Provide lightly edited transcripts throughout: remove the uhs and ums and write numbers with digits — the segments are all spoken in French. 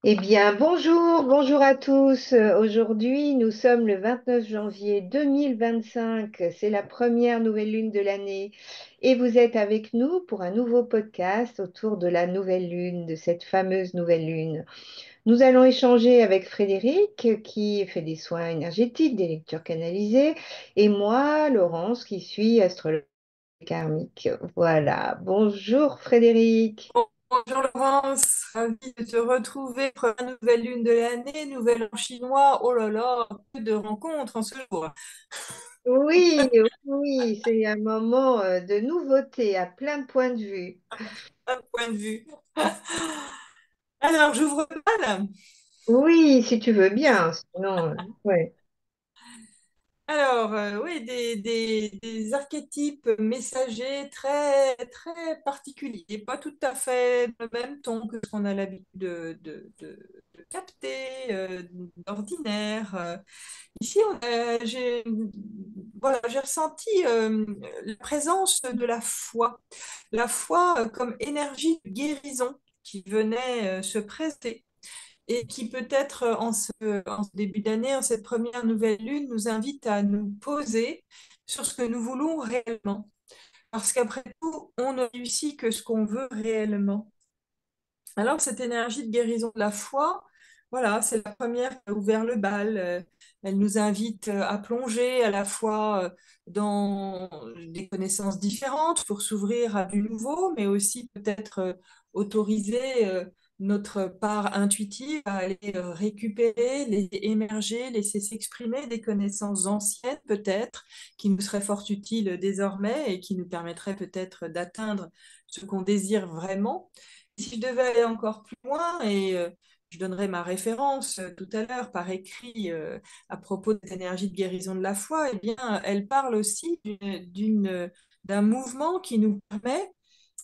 Eh bien, bonjour, bonjour à tous. Aujourd'hui, nous sommes le 29 janvier 2025. C'est la première nouvelle lune de l'année. Et vous êtes avec nous pour un nouveau podcast autour de la nouvelle lune, de cette fameuse nouvelle lune. Nous allons échanger avec Frédéric, qui fait des soins énergétiques, des lectures canalisées, et moi, Laurence, qui suis astrologue karmique. Voilà. Bonjour Frédéric. Bonjour Laurence, ravie de te retrouver pour la nouvelle lune de l'année, nouvelle en chinois. Oh là là, que de rencontres en ce jour. Oui, oui, c'est un moment de nouveauté à plein de points de vue. Un point de vue. Alors, j'ouvre le bal. Oui, si tu veux bien, sinon, ouais. Oui, des archétypes messagers très, très particuliers, pas tout à fait le même ton que ce qu'on a l'habitude de capter, d'ordinaire. Ici, j'ai ressenti la présence de la foi comme énergie de guérison qui venait se prêter et qui peut-être en ce début d'année, en cette première nouvelle lune, nous invite à nous poser sur ce que nous voulons réellement. Parce qu'après tout, on ne réussit que ce qu'on veut réellement. Alors, cette énergie de guérison de la foi, voilà, c'est la première qui a ouvert le bal. Elle nous invite à plonger à la fois dans des connaissances différentes pour s'ouvrir à du nouveau, mais aussi peut-être autoriser notre part intuitive à aller récupérer, laisser émerger, laisser s'exprimer des connaissances anciennes peut-être, qui nous seraient fort utiles désormais et qui nous permettraient peut-être d'atteindre ce qu'on désire vraiment. Si je devais aller encore plus loin, et je donnerai ma référence tout à l'heure par écrit à propos de cette énergie de guérison de la foi, eh bien, elle parle aussi d'un mouvement qui nous permet,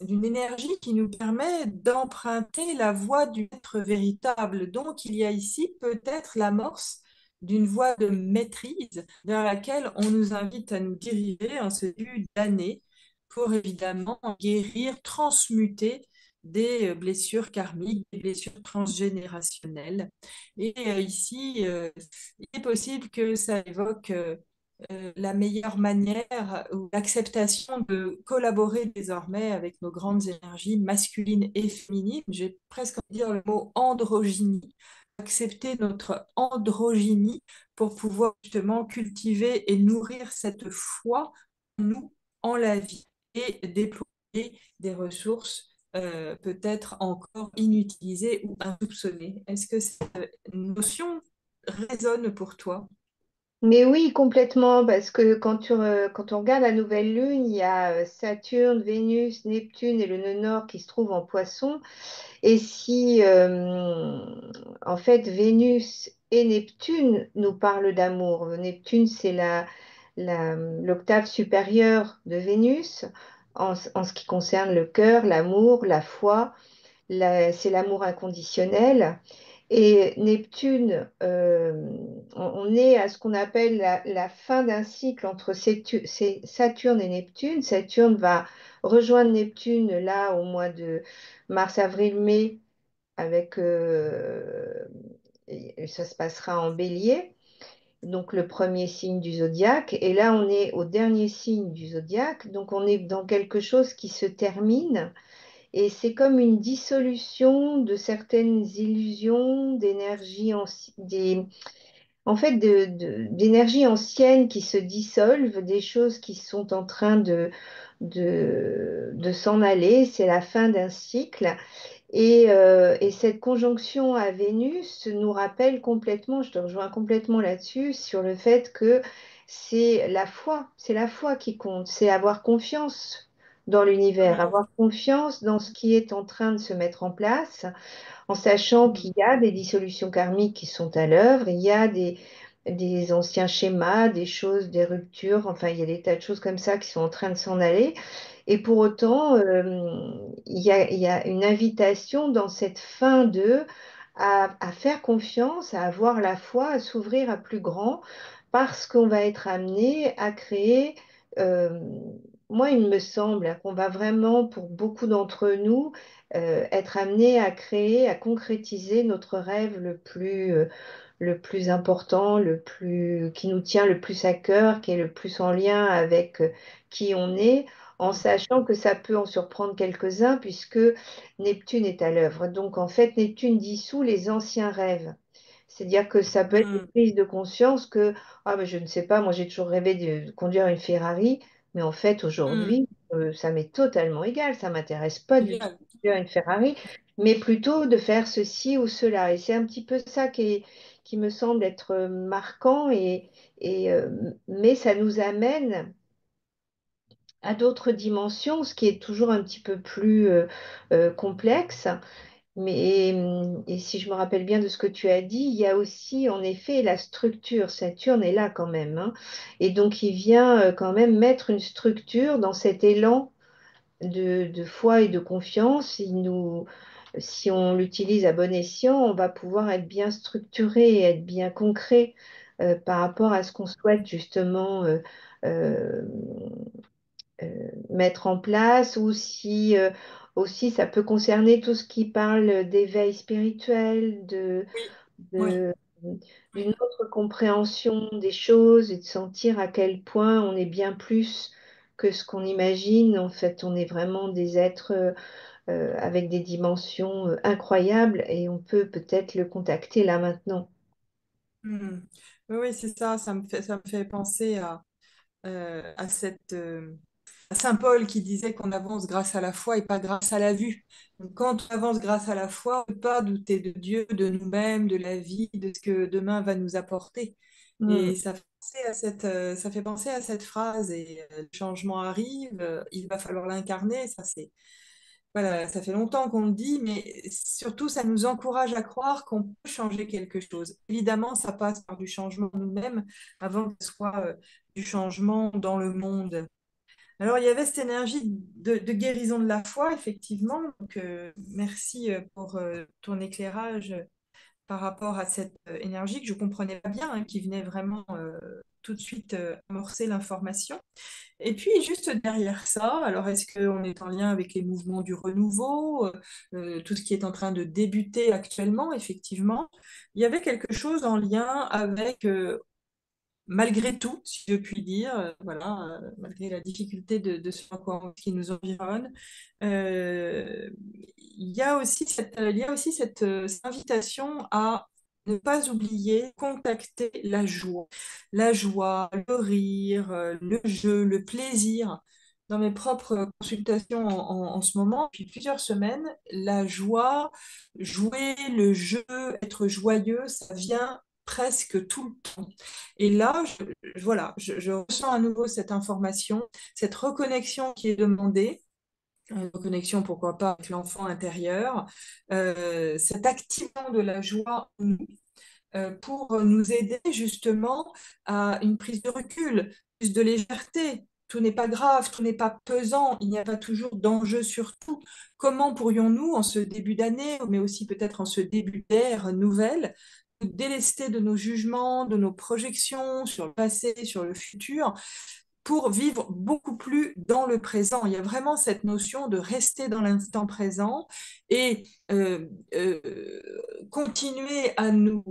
d'une énergie qui nous permet d'emprunter la voie du être véritable. Donc, il y a ici peut-être l'amorce d'une voie de maîtrise vers laquelle on nous invite à nous diriger en ce début d'année pour évidemment guérir, transmuter des blessures karmiques, des blessures transgénérationnelles. Et ici, il est possible que ça évoque la meilleure manière ou l'acceptation de collaborer désormais avec nos grandes énergies masculines et féminines. J'ai presque envie de dire le mot androgynie. Accepter notre androgynie pour pouvoir justement cultiver et nourrir cette foi en nous, en la vie et déployer des ressources peut-être encore inutilisées ou insoupçonnées. Est-ce que cette notion résonne pour toi? Mais oui, complètement, parce que quand on regarde la nouvelle lune, il y a Saturne, Vénus, Neptune et le nœud nord qui se trouvent en Poisson. Et si, en fait, Vénus et Neptune nous parlent d'amour, Neptune, c'est l'octave supérieure de Vénus en ce qui concerne le cœur, l'amour, la foi. C'est l'amour inconditionnel. Et Neptune, on est à ce qu'on appelle la fin d'un cycle entre Saturne et Neptune. Saturne va rejoindre Neptune là au mois de mars, avril, mai, avec, et ça se passera en Bélier, donc le premier signe du zodiaque. Et là, on est au dernier signe du zodiaque, donc on est dans quelque chose qui se termine et c'est comme une dissolution de certaines illusions d'énergie, en fait, d'énergie ancienne qui se dissolvent, des choses qui sont en train de s'en aller. C'est la fin d'un cycle. Et cette conjonction à Vénus nous rappelle complètement, je te rejoins complètement là-dessus, sur le fait que c'est la foi qui compte, c'est avoir confiance dans l'univers, avoir confiance dans ce qui est en train de se mettre en place, en sachant qu'il y a des dissolutions karmiques qui sont à l'œuvre, il y a des anciens schémas, des choses, des ruptures, enfin, il y a des tas de choses comme ça qui sont en train de s'en aller. Et pour autant, il y a une invitation dans cette fin de à faire confiance, à avoir la foi, à s'ouvrir à plus grand, parce qu'on va être amené à créer. euh, moi, il me semble qu'on va vraiment, pour beaucoup d'entre nous, être amené à créer, à concrétiser notre rêve le plus important, qui nous tient le plus à cœur, qui est le plus en lien avec qui on est, en sachant que ça peut en surprendre quelques-uns, puisque Neptune est à l'œuvre. Donc, en fait, Neptune dissout les anciens rêves. C'est-à-dire que ça peut être une Mm, prise de conscience que, ah, mais je ne sais pas, moi j'ai toujours rêvé de conduire une Ferrari, mais en fait mm. aujourd'hui, ça m'est totalement égal, ça m'intéresse pas du tout Génial. de conduire une Ferrari, mais plutôt de faire ceci ou cela. Et c'est un petit peu ça qui me semble être marquant, mais ça nous amène à d'autres dimensions, ce qui est toujours un petit peu plus complexe. Et si je me rappelle bien de ce que tu as dit, il y a aussi en effet la structure. Saturne est là quand même, hein. Et donc il vient quand même mettre une structure dans cet élan de foi et de confiance. Si on l'utilise à bon escient, on va pouvoir être bien structuré et être bien concret par rapport à ce qu'on souhaite justement euh, mettre en place, ou si aussi ça peut concerner tout ce qui parle d'éveil spirituel, Oui, oui. de- d'une Oui. autre compréhension des choses et de sentir à quel point on est bien plus que ce qu'on imagine. En fait, on est vraiment des êtres avec des dimensions incroyables, et on peut peut-être le contacter là maintenant. Mm. Oui, oui, c'est ça. Ça me fait penser à à Saint Paul qui disait qu'on avance grâce à la foi et pas grâce à la vue. Donc, quand on avance grâce à la foi, on ne peut pas douter de Dieu, de nous-mêmes, de la vie, de ce que demain va nous apporter. Mm. Et ça fait penser à cette phrase. Et le changement arrive, il va falloir l'incarner. Voilà, ça fait longtemps qu'on le dit, mais surtout, ça nous encourage à croire qu'on peut changer quelque chose. Évidemment, ça passe par du changement nous-mêmes avant que ce soit du changement dans le monde. Alors, il y avait cette énergie de guérison de la foi, effectivement. Donc, merci pour ton éclairage par rapport à cette énergie que je comprenais pas bien, hein, qui venait vraiment tout de suite amorcer l'information. Et puis, juste derrière ça, alors est-ce qu'on est en lien avec les mouvements du renouveau, tout ce qui est en train de débuter actuellement, effectivement, il y avait quelque chose en lien avec malgré tout, si je puis dire, voilà, malgré la difficulté de ce qui nous environne, euh, il y a aussi cette invitation à ne pas oublier, contacter la joie, le rire, le jeu, le plaisir. Dans mes propres consultations en ce moment, depuis plusieurs semaines, la joie, jouer, le jeu, être joyeux, ça vient presque tout le temps. Et là, je ressens à nouveau cette information, cette reconnexion qui est demandée, reconnexion pourquoi pas avec l'enfant intérieur, cet activement de la joie en nous, pour nous aider justement à une prise de recul, plus de légèreté. Tout n'est pas grave, tout n'est pas pesant, il n'y a pas toujours d'enjeu sur tout. Comment pourrions-nous, en ce début d'année, mais aussi peut-être en ce début d'ère nouvelle, nous délester de nos jugements, de nos projections sur le passé, sur le futur, pour vivre beaucoup plus dans le présent. Il y a vraiment cette notion de rester dans l'instant présent et continuer à nous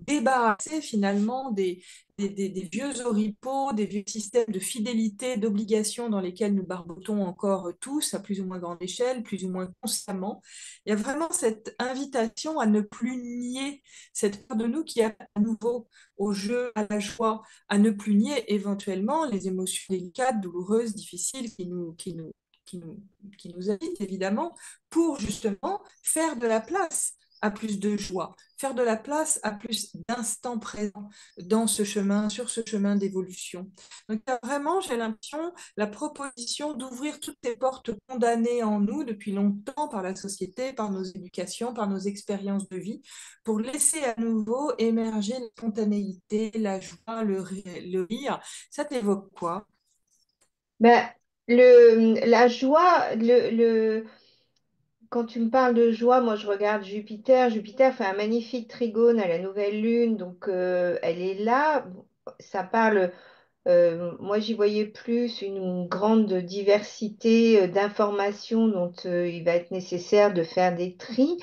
débarrasser finalement des vieux oripeaux, des vieux systèmes de fidélité, d'obligation dans lesquels nous barbotons encore tous à plus ou moins grande échelle, plus ou moins constamment. Il y a vraiment cette invitation à ne plus nier cette part de nous qui a à nouveau au jeu, à la joie, à ne plus nier éventuellement les émotions délicates, douloureuses, difficiles qui nous, qui nous habitent, évidemment, pour justement faire de la place à plus de joie, faire de la place à plus d'instant présent dans ce chemin, sur ce chemin d'évolution. Donc, il y a vraiment, j'ai l'impression, la proposition d'ouvrir toutes ces portes condamnées en nous depuis longtemps par la société, par nos éducations, par nos expériences de vie, pour laisser à nouveau émerger la spontanéité, la joie, le rire. Ça t'évoque quoi? Ben, la joie, quand tu me parles de joie, moi je regarde Jupiter. Jupiter fait un magnifique trigone à la nouvelle lune, donc elle est là. Ça parle. Moi, j'y voyais plus une grande diversité d'informations dont il va être nécessaire de faire des tris,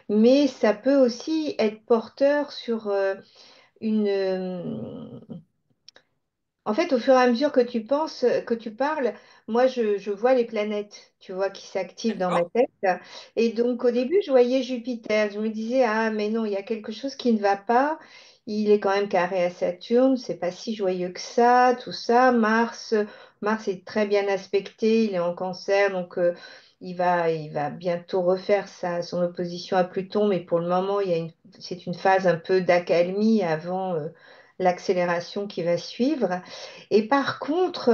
mais ça peut aussi être porteur sur une, en fait, au fur et à mesure que tu penses, que tu parles, moi, je vois les planètes, tu vois, qui s'activent dans ma D'accord. tête. Et donc, au début, je voyais Jupiter. Je me disais, ah, mais non, il y a quelque chose qui ne va pas. Il est quand même carré à Saturne. C'est pas si joyeux que ça, tout ça. Mars est très bien aspecté. Il est en Cancer, donc il va bientôt refaire son opposition à Pluton. Mais pour le moment, c'est une phase un peu d'accalmie avant l'accélération qui va suivre. Et par contre,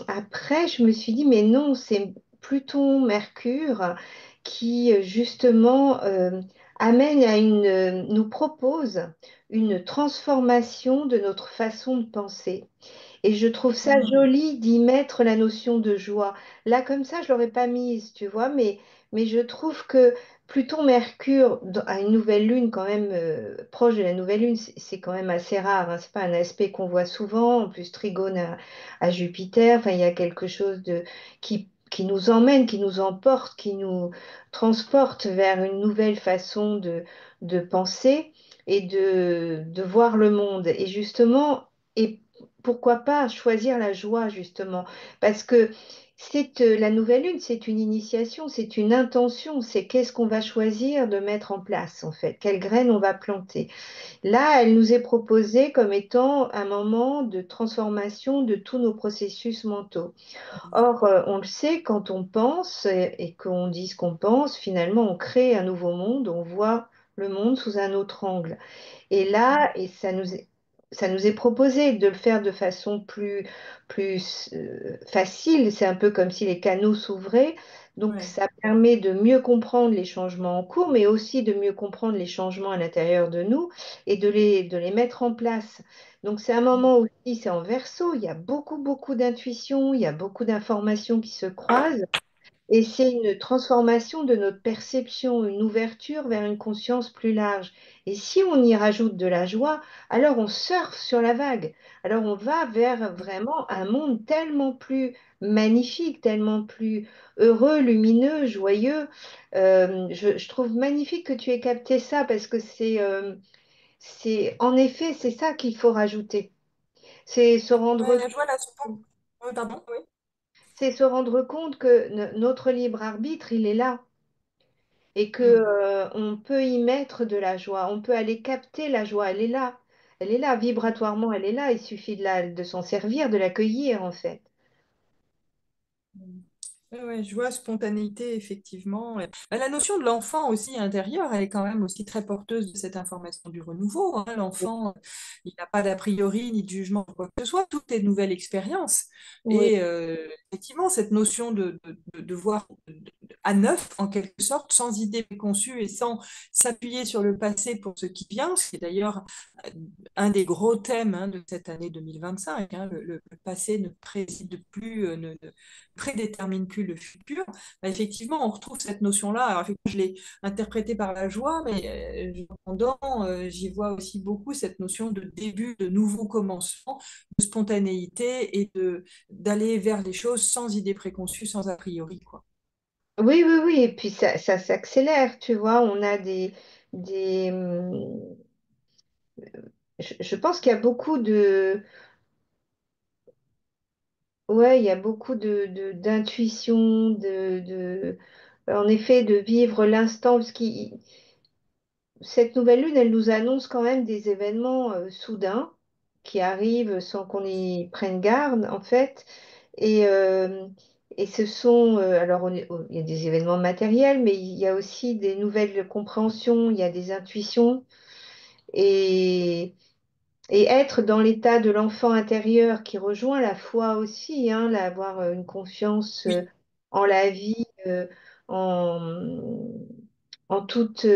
après, je me suis dit, mais non, c'est Pluton, Mercure qui justement amène à nous propose une transformation de notre façon de penser. Et je trouve ça Hmm. joli d'y mettre la notion de joie. Là, comme ça, je l'aurais pas mise, tu vois, mais je trouve que Pluton-Mercure à une nouvelle lune, quand même proche de la nouvelle lune, c'est quand même assez rare. Hein. C'est pas un aspect qu'on voit souvent. En plus, trigone à Jupiter. Enfin, il y a quelque chose qui nous emmène, qui nous emporte, qui nous transporte vers une nouvelle façon de penser et de voir le monde. Et justement, et pourquoi pas choisir la joie, justement? Parce que la nouvelle lune, c'est une initiation, c'est une intention, c'est qu'est-ce qu'on va choisir de mettre en place, en fait, quelle graine on va planter. Là, elle nous est proposée comme étant un moment de transformation de tous nos processus mentaux. Or, on le sait, quand on pense et qu'on dit ce qu'on pense, finalement, on crée un nouveau monde, on voit le monde sous un autre angle. Et là, ça nous est proposé de le faire de façon plus facile. C'est un peu comme si les canaux s'ouvraient. Donc, Ouais. ça permet de mieux comprendre les changements en cours, mais aussi de mieux comprendre les changements à l'intérieur de nous et de les mettre en place. Donc, c'est un moment aussi, c'est en verso, il y a beaucoup d'intuition, il y a beaucoup d'informations qui se croisent. Et c'est une transformation de notre perception, une ouverture vers une conscience plus large. Et si on y rajoute de la joie, alors on surfe sur la vague. Alors on va vers vraiment un monde tellement plus magnifique, tellement plus heureux, lumineux, joyeux. Je trouve magnifique que tu aies capté ça parce que en effet, c'est ça qu'il faut rajouter. C'est se Ouais, rendre la joie, la pardon, oui. c'est se rendre compte que notre libre arbitre, il est là et que Hmm. on peut y mettre de la joie, on peut aller capter la joie, elle est là, vibratoirement, elle est là, il suffit de s'en servir, de l'accueillir en fait. Hmm. Ouais, ouais, je vois spontanéité, effectivement. Et la notion de l'enfant aussi intérieur, elle est quand même aussi très porteuse de cette information du renouveau. Hein. L'enfant, il n'a pas d'a priori ni de jugement ou quoi que ce soit, tout est nouvelle expérience. Oui, Et effectivement, cette notion de voir à neuf, en quelque sorte, sans idée préconçue et sans s'appuyer sur le passé pour ce qui vient, ce qui est d'ailleurs euh, un des gros thèmes hein, de cette année 2025. Hein. Le passé ne préside plus, ne prédétermine plus le futur. Bah, effectivement, on retrouve cette notion-là. Alors, effectivement, je l'ai interprétée par la joie, mais cependant, j'y vois aussi beaucoup cette notion de début, de nouveau commencement, de spontanéité et d'aller vers les choses sans idée préconçue, sans a priori, quoi. oui, et puis ça s'accélère, tu vois, on a des je pense qu'il y a beaucoup ouais, il y a beaucoup d'intuition, en effet, de vivre l'instant, parce qu'il cette nouvelle lune, elle nous annonce quand même des événements soudains qui arrivent sans qu'on y prenne garde, en fait. Et, euh, et ce sont, alors il y a des événements matériels, mais il y a aussi des nouvelles compréhensions, il y a des intuitions. Et, et être dans l'état de l'enfant intérieur qui rejoint la foi aussi, hein, avoir une confiance Oui. en la vie, en, en toute...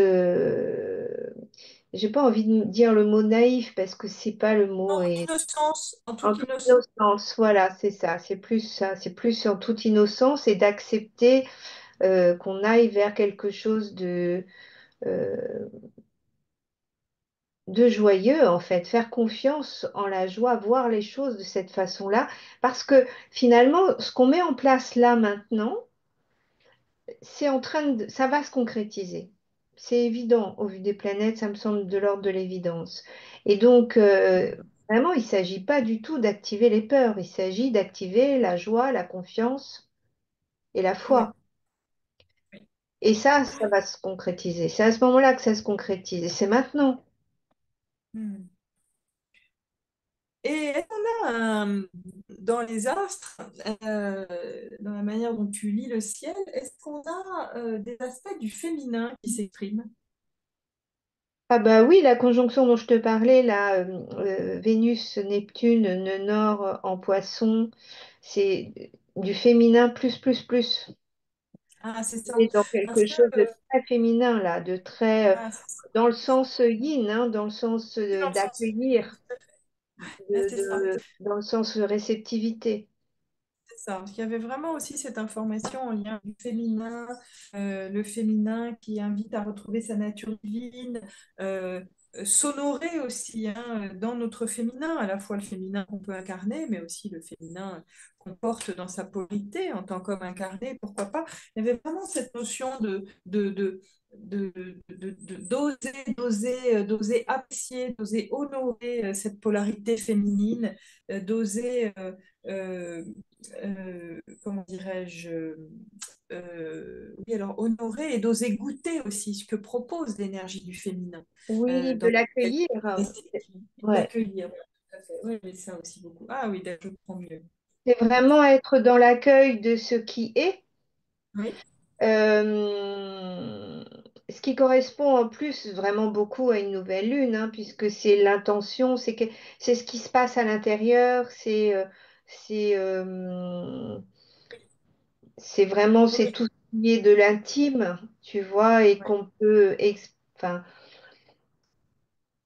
j'ai pas envie de dire le mot naïf parce que c'est pas le En mot. toute Et innocence, en en toute toute innocence. innocence, voilà, c'est ça. C'est plus ça. C'est plus en toute innocence et d'accepter qu'on aille vers quelque chose de, euh, de joyeux, en fait, faire confiance en la joie, voir les choses de cette façon-là, parce que finalement, ce qu'on met en place là maintenant, ça va se concrétiser. C'est évident, au vu des planètes, ça me semble de l'ordre de l'évidence. Et donc, vraiment, il ne s'agit pas du tout d'activer les peurs, il s'agit d'activer la joie, la confiance et la Ouais. foi. Et ça va se concrétiser. C'est à ce moment-là que ça se concrétise. Et c'est maintenant. Hmm. Et est-ce qu'on a dans les astres, dans la manière dont tu lis le ciel, est-ce qu'on a des aspects du féminin qui s'expriment? Ah bah oui, la conjonction dont je te parlais, là, Vénus, Neptune, nœud nord en poisson, c'est du féminin plus, plus, plus. Ah, c'est On ça. est dans quelque Parce que, chose de très féminin, là, de très, ah, c'est ça. dans le sens yin, hein, dans le sens Oui, dans le sens. d'accueillir, Ouais, c'est ça. dans le sens réceptivité. C'est ça, parce qu'il y avait vraiment aussi cette information en lien du féminin, le féminin qui invite à retrouver sa nature divine, euh, s'honorer aussi hein, dans notre féminin, à la fois le féminin qu'on peut incarner, mais aussi le féminin qu'on porte dans sa polarité en tant qu'homme incarné, pourquoi pas. Il y avait vraiment cette notion d'oser apprécier, d'oser honorer cette polarité féminine, d'oser comment dirais-je, oui, alors honorer et d'oser goûter aussi ce que propose l'énergie du féminin Oui, de dans cette l'accueillir. réceptivité, Ouais. d'accueillir. Ouais, tout à fait. Oui, mais ça aussi beaucoup. Ah oui, d'accord, je comprends mieux. C'est vraiment être dans l'accueil de ce qui est. Oui, Euh, Ce qui correspond en plus vraiment beaucoup à une nouvelle lune, hein, puisque c'est l'intention, c'est ce qui se passe à l'intérieur, c'est c'est vraiment c'est oui, tout ce qui est de l'intime, tu vois, et oui. qu'on peut, enfin,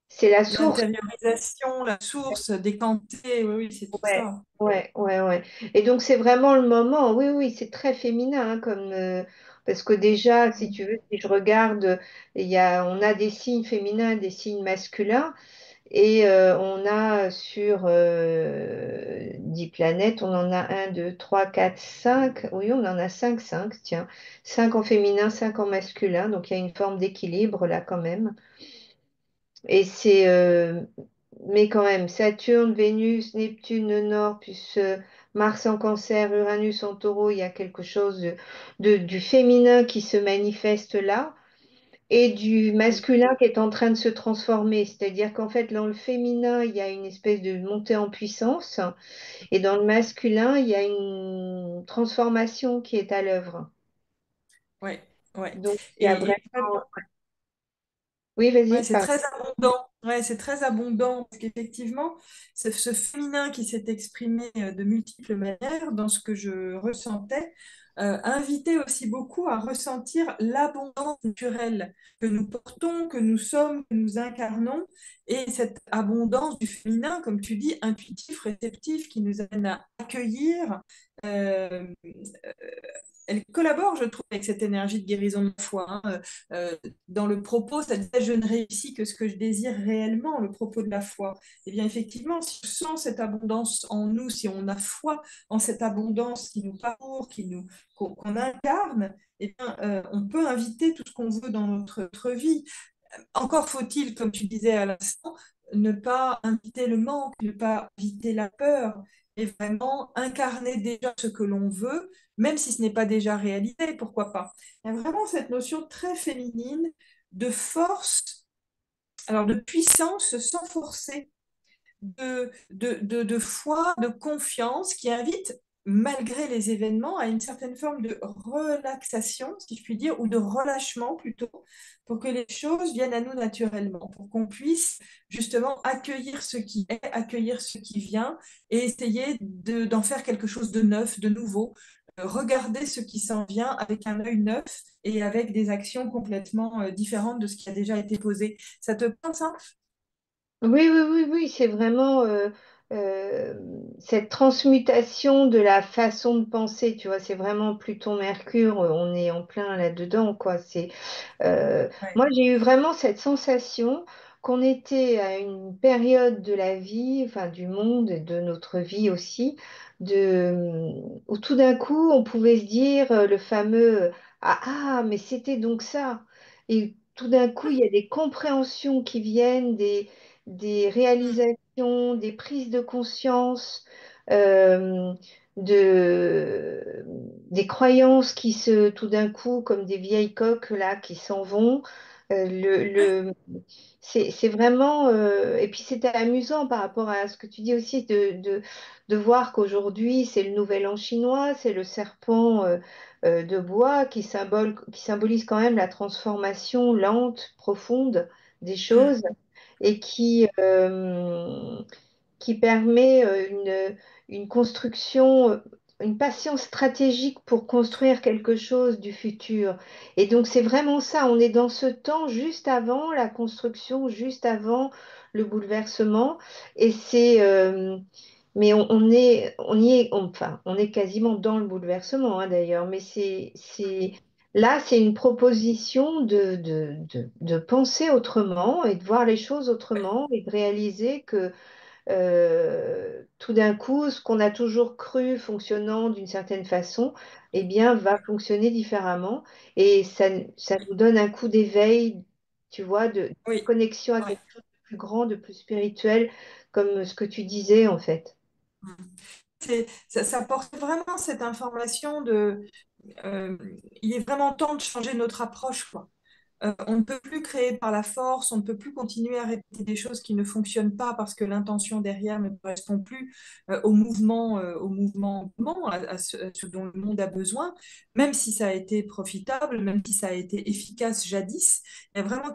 c'est la source. L'intériorisation, la source, décanter, oui, oui, c'est tout Ouais, ça. ouais. Et donc c'est vraiment le moment. Oui, oui, c'est très féminin, hein, parce que déjà, si tu veux, si je regarde, on a des signes féminins, des signes masculins, et on a sur 10 planètes, on en a un, 2, 3, 4, 5. Oui, on en a 5, 5, tiens. 5 en féminin, 5 en masculin. Donc il y a une forme d'équilibre là quand même. Et mais quand même, Saturne, Vénus, Neptune, le Nord, plus Mars en Cancer, Uranus en Taureau, il y a quelque chose du féminin qui se manifeste là et du Oui, masculin qui est en train de se transformer. C'est-à-dire qu'en fait, dans le féminin, il y a une espèce de montée en puissance et dans le masculin, il y a une transformation qui est à l'œuvre. ouais, ouais. Donc, il y a Et vraiment... Oui, ouais, vas-y, c'est pardon. très abondant. Ouais, c'est très abondant parce qu'effectivement, ce féminin qui s'est exprimé de multiples manières dans ce que je ressentais, invitait aussi beaucoup à ressentir l'abondance naturelle que nous portons, que nous sommes, que nous incarnons, et cette abondance du féminin, comme tu dis, intuitif, réceptif, qui nous amène à accueillir. euh, Elle collabore, je trouve, avec cette énergie de guérison de la foi. Hein. Dans le propos, ça disait je ne réussis que ce que je désire réellement, le propos de la foi. Eh bien, effectivement, si on sent cette abondance en nous, si on a foi en cette abondance qui nous parcourt, qu'on incarne, eh bien, on peut inviter tout ce qu'on veut dans notre vie. Encore faut-il, comme tu disais à l'instant, ne pas inviter le manque, ne pas inviter la peur, et vraiment incarner déjà ce que l'on veut, même si ce n'est pas déjà réalisé, pourquoi pas. Il y a vraiment cette notion très féminine de force, alors de puissance sans forcer, de foi, de confiance qui invite, malgré les événements, à une certaine forme de relaxation, si je puis dire, ou de relâchement plutôt, pour que les choses viennent à nous naturellement, pour qu'on puisse justement accueillir ce qui est, accueillir ce qui vient et essayer d'en faire quelque chose de neuf, de nouveau. Regarder ce qui s'en vient avec un œil neuf et avec des actions complètement différentes de ce qui a déjà été posé. Ça te pense, ça? Oui, c'est vraiment euh, cette transmutation de la façon de penser, tu vois, c'est vraiment Pluton-Mercure, on est en plein là-dedans, quoi. Ouais. Moi, j'ai eu vraiment cette sensation qu'on était à une période de la vie, enfin du monde et de notre vie aussi, où tout d'un coup on pouvait se dire le fameux ah, mais c'était donc ça. Et tout d'un coup il y a des compréhensions qui viennent, des réalisations, des prises de conscience. euh, des croyances qui tout d'un coup, comme des vieilles coques là, qui s'en vont. Euh, le, le- c'est vraiment, et puis c'était amusant par rapport à ce que tu dis aussi de voir qu'aujourd'hui c'est le nouvel an chinois, c'est le serpent de bois qui symbolise quand même la transformation lente, profonde des choses et qui permet une construction, une patience stratégique pour construire quelque chose du futur. Et donc c'est vraiment ça, on est dans ce temps juste avant la construction, juste avant le bouleversement. Et mais on y est, enfin, on est quasiment dans le bouleversement hein, d'ailleurs, mais là, c'est une proposition de penser autrement et de voir les choses autrement et de réaliser que tout d'un coup, ce qu'on a toujours cru fonctionnant d'une certaine façon, eh bien, va fonctionner différemment. Et ça nous donne un coup d'éveil, tu vois, de Oui, connexion à oui. quelque chose de plus grand, de plus spirituel, comme ce que tu disais, en fait. Ça porte vraiment cette information euh, il est vraiment temps de changer notre approche, quoi. On ne peut plus créer par la force, on ne peut plus continuer à répéter des choses qui ne fonctionnent pas parce que l'intention derrière ne correspond plus au mouvement moment, à ce dont le monde a besoin, même si ça a été profitable, même si ça a été efficace jadis. Il y a vraiment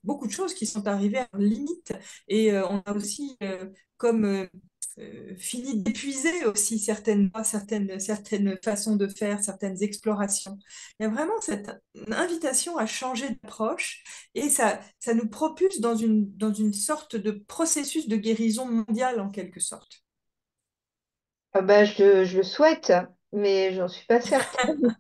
beaucoup de choses qui sont arrivées à leur limite et on a aussi comme fini d'épuiser aussi certaines voies, certaines façons de faire, certaines explorations. Il y a vraiment cette invitation à changer d'approche et ça nous propulse dans une sorte de processus de guérison mondiale en quelque sorte. Ah bah, je le souhaite, mais j'en suis pas certaine.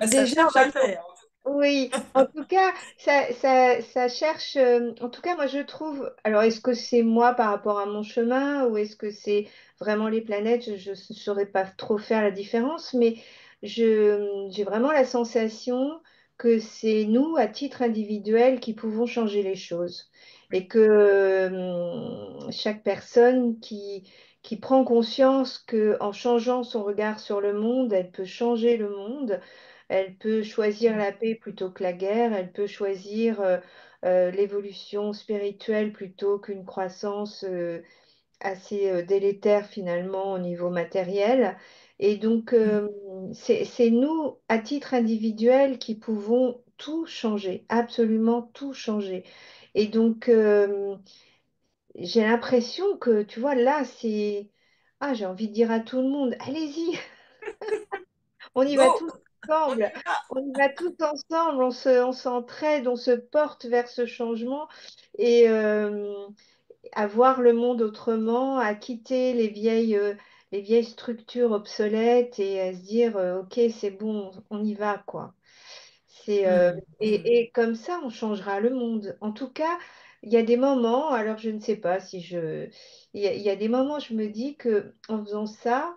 Ça Déjà, cherche à faire. oui, en tout cas, ça cherche. En tout cas, moi, je trouve. Alors, est-ce que c'est moi par rapport à mon chemin ou est-ce que c'est vraiment les planètes? Je ne saurais pas trop faire la différence, mais j'ai vraiment la sensation que c'est nous, à titre individuel, qui pouvons changer les choses. Et que chaque personne qui prend conscience qu'en changeant son regard sur le monde, elle peut changer le monde. Elle peut choisir la paix plutôt que la guerre. Elle peut choisir l'évolution spirituelle plutôt qu'une croissance assez délétère finalement au niveau matériel. Et donc, c'est nous, à titre individuel, qui pouvons tout changer, absolument tout changer. Et donc, j'ai l'impression que, tu vois, là, c'est... Ah, j'ai envie de dire à tout le monde, allez-y, on y va Go, tous on ensemble. y va. On y va tous ensemble. On s'entraide, on se porte vers ce changement et à voir le monde autrement, à quitter les vieilles structures obsolètes et à se dire, OK, c'est bon, on y va, quoi. Et comme ça, on changera le monde. En tout cas, il y a des moments, alors je ne sais pas si je... il y a des moments, je me dis que en faisant ça,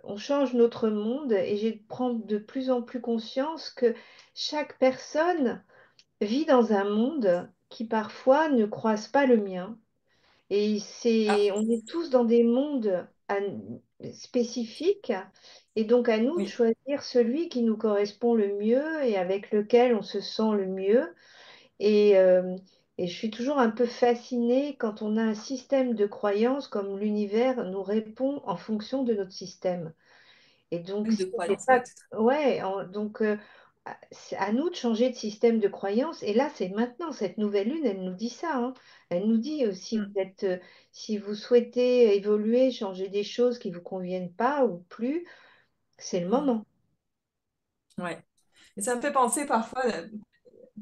on change notre monde et je prends de plus en plus conscience que chaque personne vit dans un monde qui parfois ne croise pas le mien. Et Ah, on est tous dans des mondes spécifiques et donc à nous de oui, choisir celui qui nous correspond le mieux et avec lequel on se sent le mieux. Et, euh, et je suis toujours un peu fascinée quand on a un système de croyances comme l'univers nous répond en fonction de notre système. Et donc, de c'est croyance, pas... ouais. Ouais, donc c'est à nous de changer de système de croyance. Et là, c'est maintenant, cette nouvelle lune, elle nous dit ça, hein. Elle nous dit si vous Mm, êtes, si vous souhaitez évoluer, changer des choses qui ne vous conviennent pas ou plus, c'est le mm, moment. ouais. Et ça me fait penser parfois.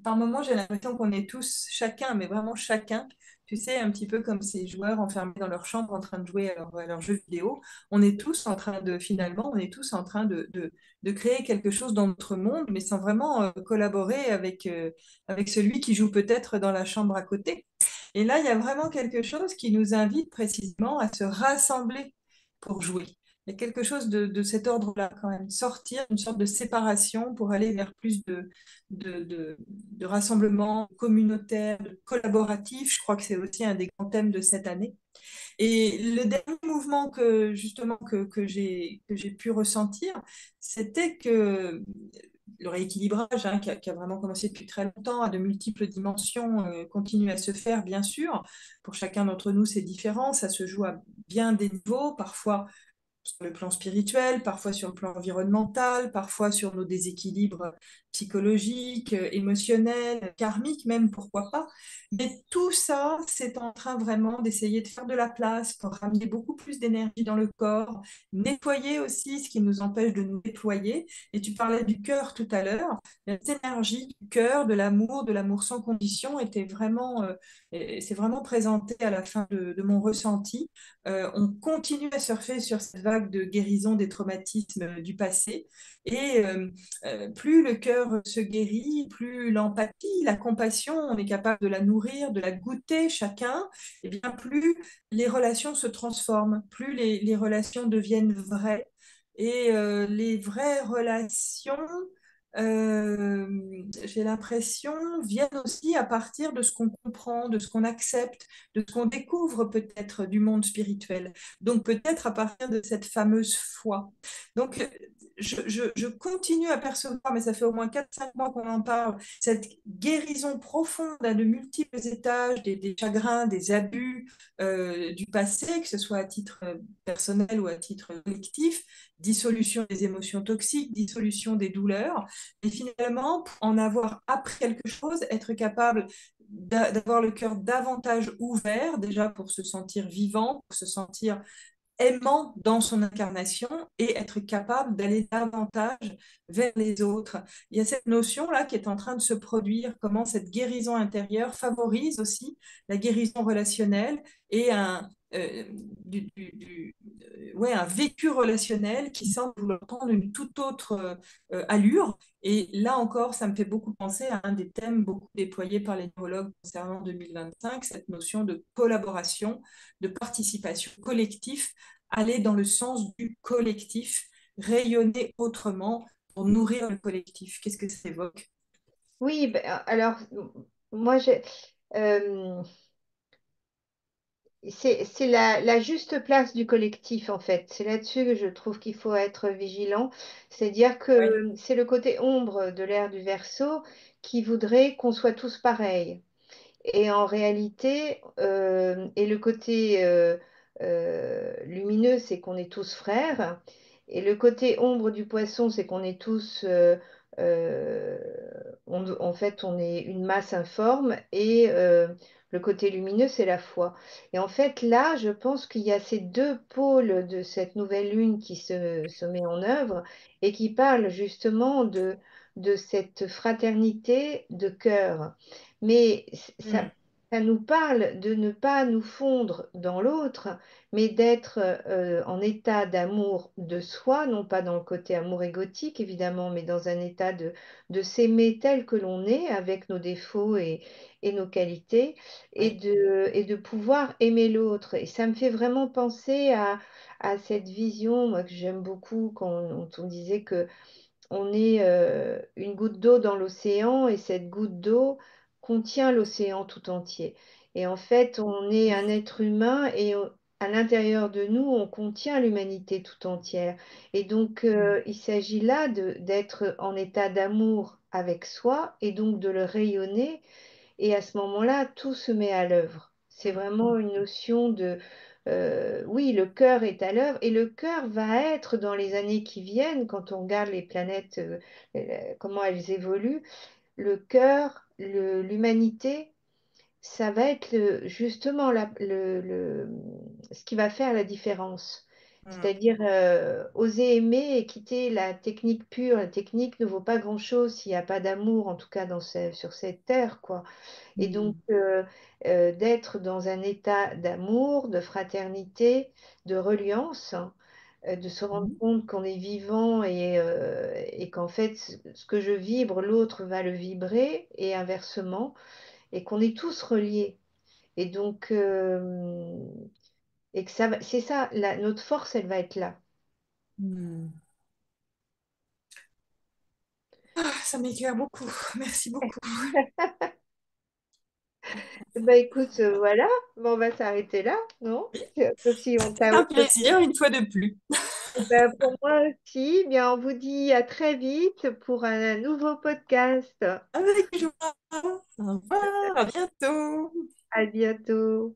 par moments, j'ai l'impression qu'on est tous, chacun, mais vraiment chacun, tu sais, un petit peu comme ces joueurs enfermés dans leur chambre en train de jouer à leur jeu vidéo. On est tous en train de, finalement, on est tous en train de créer quelque chose dans notre monde, mais sans vraiment collaborer avec celui qui joue peut-être dans la chambre à côté. Et là, il y a vraiment quelque chose qui nous invite précisément à se rassembler pour jouer. Il y a quelque chose de cet ordre-là quand même, sortir une sorte de séparation pour aller vers plus de rassemblement communautaire, de collaboratif. Je crois que c'est aussi un des grands thèmes de cette année. Et le dernier mouvement que j'ai pu ressentir, c'était que le rééquilibrage, hein, qui a vraiment commencé depuis très longtemps, à de multiples dimensions, continue à se faire, bien sûr. Pour chacun d'entre nous, c'est différent, ça se joue à bien des niveaux, parfois sur le plan spirituel, parfois sur le plan environnemental, parfois sur nos déséquilibres psychologiques, émotionnels, karmiques même, pourquoi pas. Mais tout ça, c'est en train vraiment d'essayer de faire de la place pour ramener beaucoup plus d'énergie dans le corps, nettoyer aussi ce qui nous empêche de nous déployer. Et tu parlais du cœur tout à l'heure. Cette énergie du cœur, de l'amour sans condition, était vraiment, et c'est vraiment présenté à la fin de mon ressenti. On continue à surfer sur cette vague de guérison des traumatismes du passé. Et plus le cœur se guérit, plus l'empathie, la compassion, on est capable de la nourrir, de la goûter chacun, et bien plus les relations se transforment, plus les relations deviennent vraies. Et les vraies relations, j'ai l'impression, viennent aussi à partir de ce qu'on comprend, de ce qu'on accepte, de ce qu'on découvre peut-être du monde spirituel. Donc peut-être à partir de cette fameuse foi. Donc je continue à percevoir, mais ça fait au moins 4 5 mois qu'on en parle, cette guérison profonde à de multiples étages, des chagrins, des abus du passé, que ce soit à titre personnel ou à titre collectif, dissolution des émotions toxiques, dissolution des douleurs, et finalement, pour en avoir appris quelque chose, être capable d'avoir le cœur davantage ouvert, déjà pour se sentir vivant, pour se sentir aimant dans son incarnation et être capable d'aller davantage vers les autres. Il y a cette notion-là qui est en train de se produire, comment cette guérison intérieure favorise aussi la guérison relationnelle et ouais, un vécu relationnel qui semble vouloir prendre une toute autre allure. Et là encore, ça me fait beaucoup penser à un des thèmes beaucoup déployés par les neurologues concernant 2025, cette notion de collaboration, de participation collective, aller dans le sens du collectif, rayonner autrement pour nourrir le collectif. Qu'est-ce que ça évoque? Oui, ben, alors, moi, euh, c'est la juste place du collectif, en fait. C'est là-dessus que je trouve qu'il faut être vigilant. C'est-à-dire Oui, que c'est le côté ombre de l'ère du Verseau qui voudrait qu'on soit tous pareils. Et en réalité, et le côté lumineux, c'est qu'on est tous frères. Et le côté ombre du poisson, c'est qu'on est tous, euh, en fait, on est une masse informe. Et le côté lumineux, c'est la foi. Et en fait, là, je pense qu'il y a ces deux pôles de cette nouvelle lune qui se met en œuvre et qui parlent justement de cette fraternité de cœur. Mais mm, ça nous parle de ne pas nous fondre dans l'autre, mais d'être en état d'amour de soi, non pas dans le côté amour égotique évidemment, mais dans un état de s'aimer tel que l'on est, avec nos défauts et nos qualités, oui, et de pouvoir aimer l'autre. Et ça me fait vraiment penser à cette vision, moi, que j'aime beaucoup, quand on disait que on est une goutte d'eau dans l'océan et cette goutte d'eau contient l'océan tout entier. Et en fait, on est un être humain et à l'intérieur de nous, on contient l'humanité tout entière. Et donc, mm, il s'agit là d'être en état d'amour avec soi et donc de le rayonner et à ce moment-là, tout se met à l'œuvre. C'est mm, vraiment une notion de, oui, le cœur est à l'œuvre et le cœur va être dans les années qui viennent, quand on regarde les planètes, comment elles évoluent, le cœur, l'humanité, ça va être justement ce qui va faire la différence. Mm. C'est-à-dire oser aimer et quitter la technique pure. La technique ne vaut pas grand-chose s'il n'y a pas d'amour, en tout cas sur cette terre, quoi. Et donc, Mm. d'être dans un état d'amour, de fraternité, de reliance, hein, de se rendre Mm. compte qu'on est vivant et qu'en fait, ce que je vibre, l'autre va le vibrer et inversement, et qu'on est tous reliés. Et donc, et que c'est ça, notre force, elle va être là. Mm. Ah, ça m'éclaire beaucoup. Merci beaucoup. Bah écoute, voilà, bon, on va s'arrêter là, non? Sauf si on C'était t'a un autre plaisir une fois de plus. Ben, pour moi aussi, bien, on vous dit à très vite pour un nouveau podcast. Avec joie. Au revoir. À bientôt. À bientôt.